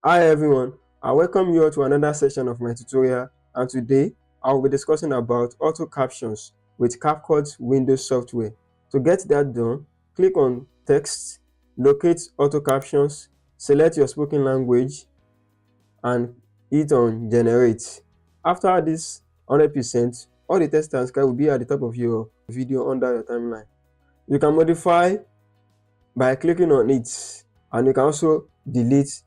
Hi everyone, I welcome you all to another session of my tutorial, and today I will be discussing about auto captions with CapCut Windows software. To get that done, click on text, locate auto captions, select your spoken language and hit on generate. After this 100%, all the text transcript will be at the top of your video under your timeline. You can modify by clicking on it, and you can also delete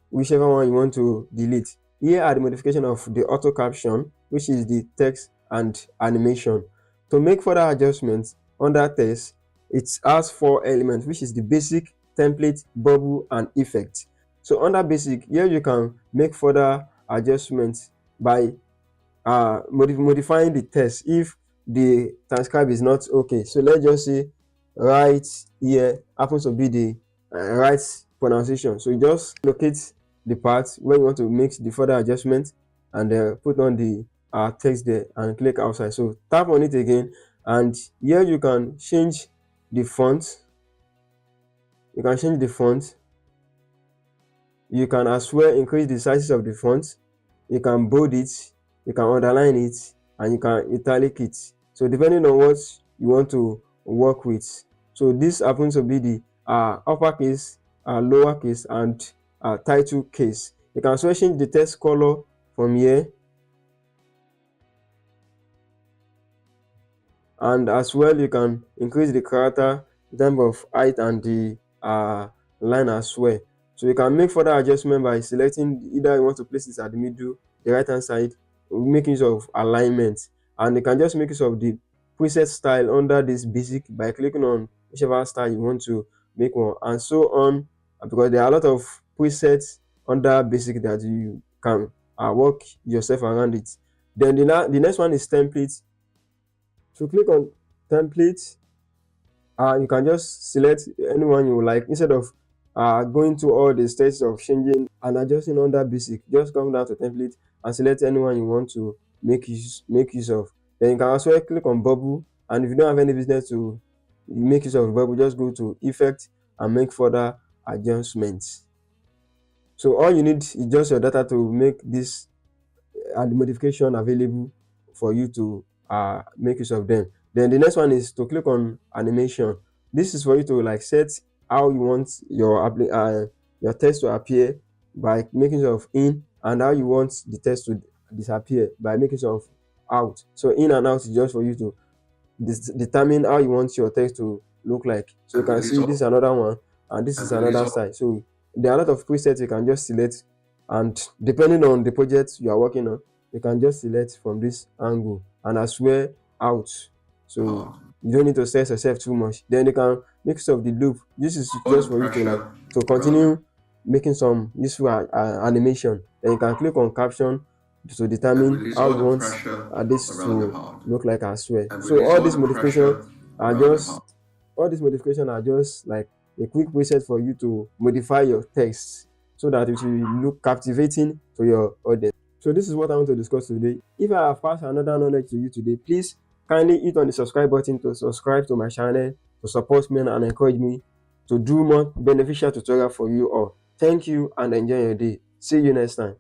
whichever one you want to delete. Here are the modification of the auto caption, which is the text and animation. To make further adjustments under text, it has 4 elements, which is the basic, template, bubble, and effect. So under basic, here you can make further adjustments by modifying the text if the transcribe is not okay. So let's just say right here happens to be the right pronunciation. So you just locate the part where you want to make the further adjustment and put on the text there and click outside. So tap on it again, and here you can change the font. You can change the font. You can as well increase the sizes of the font. You can bold it, you can underline it, and you can italic it. So depending on what you want to work with. So this happens to be the uppercase, lowercase, and title case. You can also change the text color from here, and as well you can increase the character in terms of height and the line as well. So you can make further adjustment by selecting either you want to place it at the middle, the right hand side, make use of alignment, and you can just make use of the preset style under this basic by clicking on whichever style you want to make one, and so on, because there are a lot of presets under basic that you can work yourself around it. Then the next one is template. So click on template. You can just select anyone you like instead of going to all the steps of changing and adjusting under basic. Just come down to template and select anyone you want to make use of. Then you can also click on bubble, and if you don't have any business to make use of bubble, just go to effect and make further adjustments. So all you need is just your data to make this the modification available for you to make use of them. Then the next one is to click on animation. This is for you to like set how you want your text to appear by making use of in, and how you want the text to disappear by making use of out. So in and out is just for you to determine how you want your text to look like. So you can see this is another one, and this is another side. So there are a lot of presets you can just select, and depending on the project you are working on, you can just select from this angle and as well out. So you don't need to stress yourself too much. Then you can make use of the loop. This is just for you to continue making some useful animation. Then you can click on caption to determine how you want this to look like as well. So all these modifications are just like a quick preset for you to modify your text so that it will look captivating to your audience. So this is what I want to discuss today. If I have passed another knowledge to you today, please kindly hit on the subscribe button to subscribe to my channel, to support me and encourage me to do more beneficial tutorial for you all. Thank you and enjoy your day. See you next time.